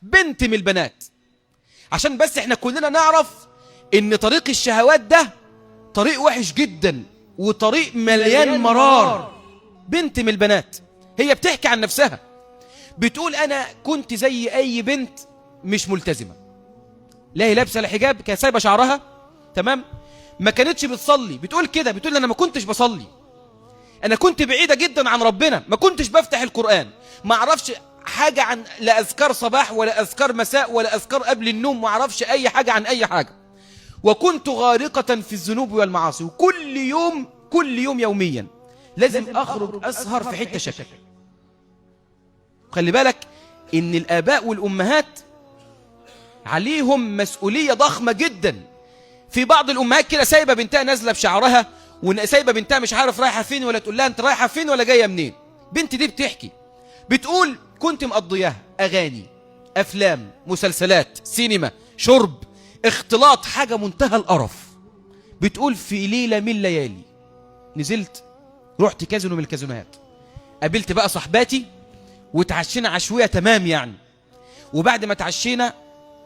بنت من البنات، عشان بس احنا كلنا نعرف ان طريق الشهوات ده طريق وحش جدا وطريق مليان مرار. بنت من البنات هي بتحكي عن نفسها، بتقول انا كنت زي اي بنت مش ملتزمة، لا هي لابسه الحجاب، كانت سايبه شعرها تمام، ما كانتش بتصلي. بتقول كده، بتقول انا ما كنتش بصلي، انا كنت بعيدة جدا عن ربنا، ما كنتش بفتح القرآن، ما اعرفش حاجة عن لا اذكار صباح ولا اذكار مساء ولا اذكار قبل النوم، ما اعرفش اي حاجة عن اي حاجة، وكنت غارقة في الذنوب والمعاصي، وكل يوم يوميا لازم اخرج اسهر في حتة شكل. خلي بالك ان الاباء والامهات عليهم مسؤولية ضخمة جدا. في بعض الامهات كده سايبة بنتها نازلة بشعرها، وسايبة بنتها مش عارف رايحة فين، ولا تقول لها انت رايحة فين ولا جاية منين. بنت دي بتحكي، بتقول كنت مقضياها اغاني، افلام، مسلسلات، سينما، شرب، اختلاط، حاجة منتهى القرف. بتقول في ليلة من الليالي نزلت رحت كازينو من الكازينوهات، قابلت بقى صحباتي وتعشينا عشوية تمام يعني، وبعد ما تعشينا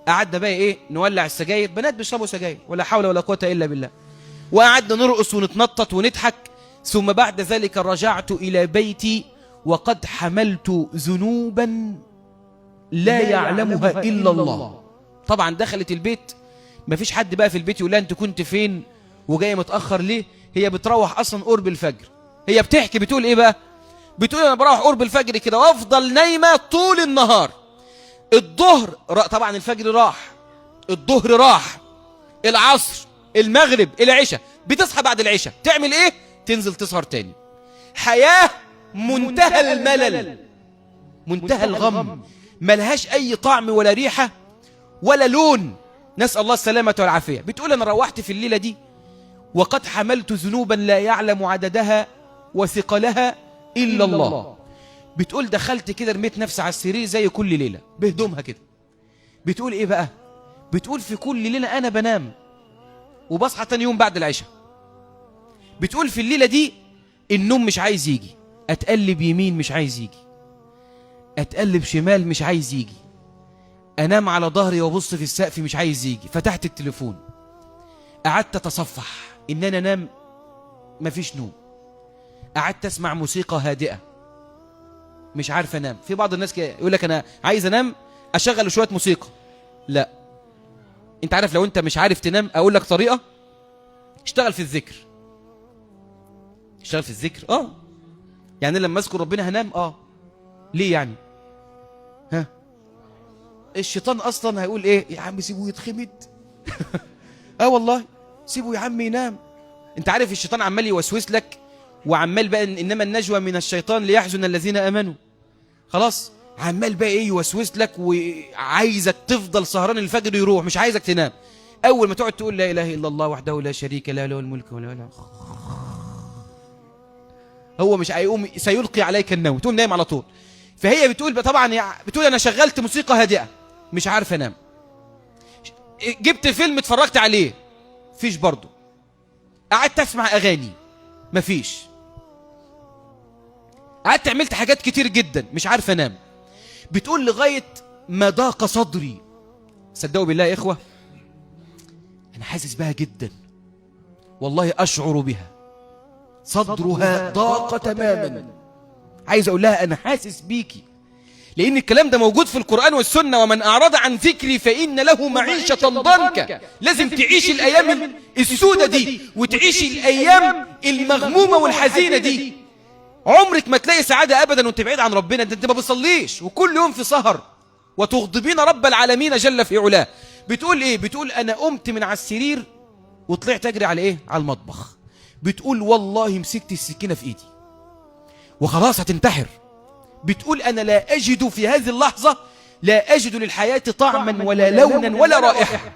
قعدنا بقى ايه نولع السجاير، بنات بيشربوا سجاير ولا حول ولا قوة الا بالله، وقعدنا نرقص ونتنطط ونضحك. ثم بعد ذلك رجعت الى بيتي وقد حملت ذنوبا لا يعلمها الا الله. طبعا دخلت البيت، مفيش حد بقى في البيت يقول لها انت كنت فين وجاي متاخر ليه، هي بتروح اصلا قرب الفجر. هي بتحكي بتقول ايه بقى، بتقول انا بروح قرب الفجر كده وافضل نايمه طول النهار. الظهر طبعا الفجر راح، الظهر راح، العصر، المغرب، العشاء، بتصحى بعد العشاء تعمل ايه، تنزل تسهر تاني. حياه منتهى الملل، منتهى الغم، ملهاش اي طعم ولا ريحه ولا لون، نسأل الله السلامة والعافية. بتقول أنا روحت في الليلة دي وقد حملت ذنوبا لا يعلم عددها وثقلها إلا الله. بتقول دخلت كده رميت نفسي على السرير زي كل ليلة بهدومها كده. بتقول إيه بقى، بتقول في كل ليلة أنا بنام وبصحى تاني يوم بعد العشاء. بتقول في الليلة دي النوم مش عايز يجي، أتقلب يمين مش عايز يجي، أتقلب شمال مش عايز يجي، انام على ظهري وابص في السقف مش عايز يجي. فتحت التليفون قعدت اتصفح ان انا انام، مفيش نوم. قعدت اسمع موسيقى هادئه مش عارف انام. في بعض الناس كده يقول لك انا عايز انام اشغل شويه موسيقى، لا انت عارف لو انت مش عارف تنام اقول لك طريقه، اشتغل في الذكر. اشتغل في الذكر يعني لما اذكر ربنا هنام ليه يعني الشيطان اصلا هيقول ايه يا عم سيبه يتخمد والله سيبه يا عم ينام. انت عارف الشيطان عمال يوسوس لك وعمال بقى انما النجوى من الشيطان ليحزن الذين امنوا، خلاص عمال بقى ايه يوسوس لك وعايزك تفضل سهران الفجر يروح مش عايزك تنام. اول ما تقعد تقول لا اله الا الله وحده لا شريك له له الملك وله الحمد، هو مش هيقوم سيلقي عليك النوم تقوم نايم على طول. فهي بتقول طبعا بتقول انا شغلت موسيقى هادئه مش عارف انام، جبت فيلم اتفرجت عليه فيش برضه، قعدت اسمع اغاني مفيش، قعدت عملت حاجات كتير جدا مش عارف انام. بتقول لغايه ما ضاق صدري، صدقوا بالله يا اخوه انا حاسس بها جدا والله، اشعر بها، صدرها ضاق تماما. عايز اقول لها انا حاسس بيكي، لان الكلام ده موجود في القرآن والسنة، ومن اعرض عن ذكري فان له معيشة ضنكا. لازم تعيش الايام السودة دي وتعيش الايام المغمومة والحزينة دي. عمرك ما تلاقي سعادة ابدا وانت بعيد عن ربنا، انت ما بتصليش وكل يوم في سهر وتغضبين رب العالمين جل في علاه. بتقول ايه، بتقول انا قمت من على السرير وطلعت اجري على ايه، على المطبخ. بتقول والله مسكت السكينة في ايدي وخلاص هتنتحر. بتقول أنا لا أجد في هذه اللحظة، لا أجد للحياة طعما ولا لونا ولا رائحة،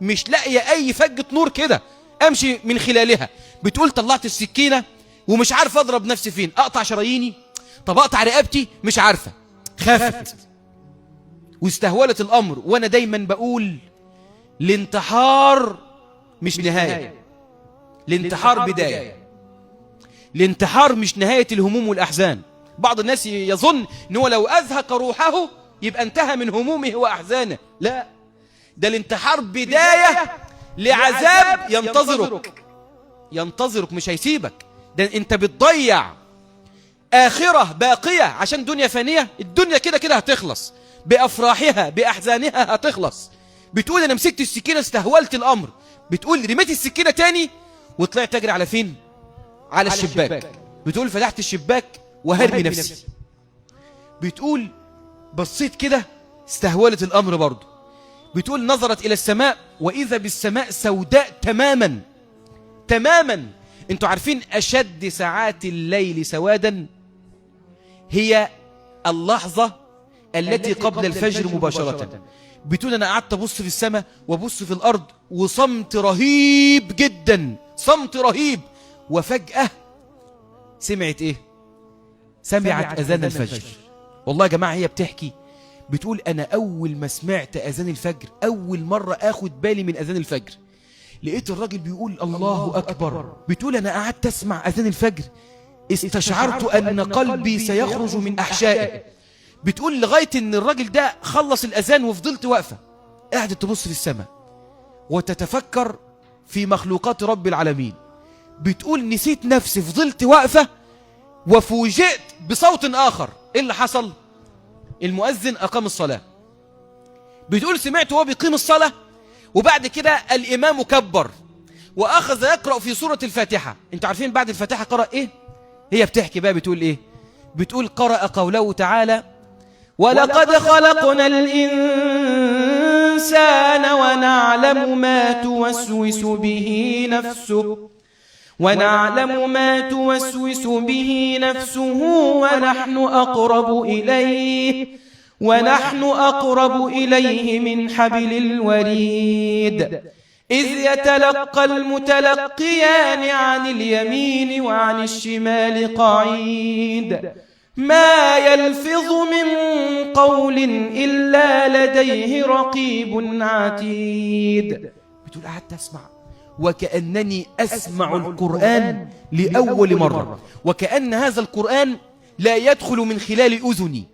مش لاقية أي فجة نور كده أمشي من خلالها. بتقول طلعت السكينة ومش عارف أضرب نفسي فين، أقطع شراييني طب أقطع رقبتي مش عارفة، خافت واستهولت الأمر. وأنا دايما بقول الانتحار مش نهاية، الانتحار بداية، الانتحار مش نهاية الهموم والأحزان. بعض الناس يظن أنه لو أزهق روحه يبقى انتهى من همومه وأحزانه. لا، ده الانتحار بداية لعذاب ينتظرك مش هيسيبك. ده انت بتضيع آخرة باقية عشان دنيا فانية. الدنيا كده كده هتخلص بأفراحها بأحزانها هتخلص. بتقول أنا مسكت السكينة استهولت الأمر، بتقول رميت السكينة تاني وطلعت تجري على فين؟ على الشباك. بتقول فتحت الشباك وهرمي نفسي. بتقول بصيت كده استهولت الأمر برضه. بتقول نظرت إلى السماء وإذا بالسماء سوداء تماما تماما. انتوا عارفين أشد ساعات الليل سوادا هي اللحظة التي قبل الفجر مباشرة. بتقول أنا قعدت أبص في السماء وأبص في الأرض وصمت رهيب جدا، صمت رهيب. وفجأة سمعت إيه؟ سمعت أذان الفجر. والله يا جماعة هي بتحكي بتقول أنا أول ما سمعت أذان الفجر، أول مرة أخد بالي من أذان الفجر، لقيت الراجل بيقول الله أكبر. بتقول أنا قعدت أسمع أذان الفجر استشعرت أن قلبي سيخرج من أحشائه. بتقول لغاية أن الراجل ده خلص الأذان وفضلت واقفة قاعدة تبص في السماء وتتفكر في مخلوقات رب العالمين. بتقول نسيت نفسي، فضلت واقفة وفوجئت بصوت آخر. إيه اللي حصل؟ المؤذن أقام الصلاة. بتقول سمعت وهو بيقيم الصلاة وبعد كده الإمام كبر وأخذ يقرأ في سورة الفاتحة. انتوا عارفين بعد الفاتحة قرأ إيه؟ هي بتحكي بقى بتقول إيه؟ بتقول قرأ قوله تعالى ولقد خلقنا الإنسان ونعلم ما توسوس به نفسه ونحن أقرب إليه من حبل الوريد إذ يتلقى المتلقيان عن اليمين وعن الشمال قعيد ما يلفظ من قول إلا لديه رقيب عتيد. بتقول قعدت أسمع وكأنني أسمع القرآن لأول مرة، وكأن هذا القرآن لا يدخل من خلال أذني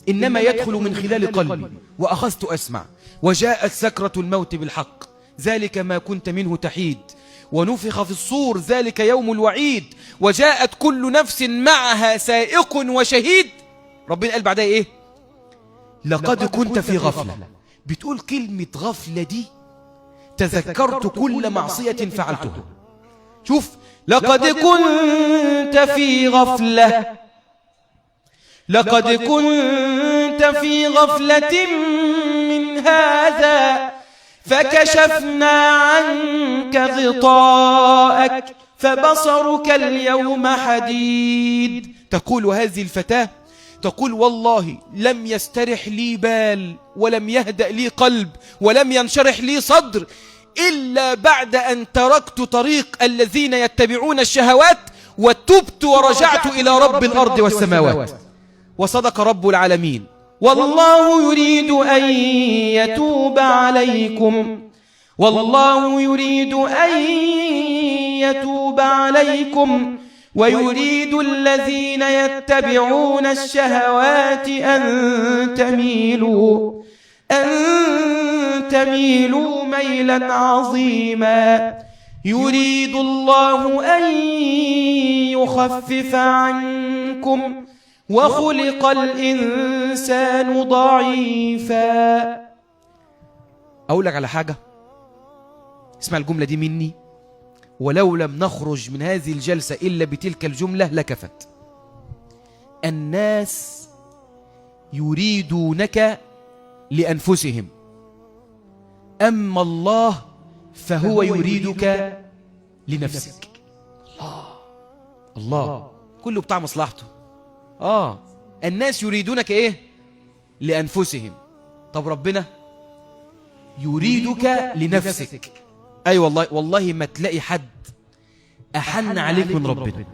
إنما يدخل من خلال قلبي. وأخذت أسمع وجاءت سكرة الموت بالحق ذلك ما كنت منه تحيد ونفخ في الصور ذلك يوم الوعيد وجاءت كل نفس معها سائق وشهيد. ربنا قال بعدها إيه؟ لقد كنت في غفلة. بتقول كلمة غفلة دي تذكرت كل معصية فعلتها. شوف لقد كنت في غفلة، لقد كنت في غفلة من هذا فكشفنا عنك غطاءك فبصرك اليوم حديد. تقول هذه الفتاة تقول والله لم يسترح لي بال ولم يهدأ لي قلب ولم ينشرح لي صدر إلا بعد أن تركت طريق الذين يتبعون الشهوات وتبت ورجعت إلى رب الأرض والسماوات. وصدق رب العالمين والله يريد أن يتوب عليكم، والله يريد أن يتوب عليكم ويريد الذين يتبعون الشهوات أن تميلوا ميلا عظيما. يريد الله أن يخفف عنكم وخلق الإنسان ضعيفا. أقول لك على حاجة، اسمع الجملة دي مني، ولو لم نخرج من هذه الجلسة إلا بتلك الجملة لكفت. الناس يريدونك لأنفسهم أما الله فهو يريدك لنفسك. الله كله بتاع مصلحته. الناس يريدونك إيه؟ لأنفسهم. طب ربنا يريدك لنفسك. أي والله ما تلاقي حد أحن عليك من ربنا.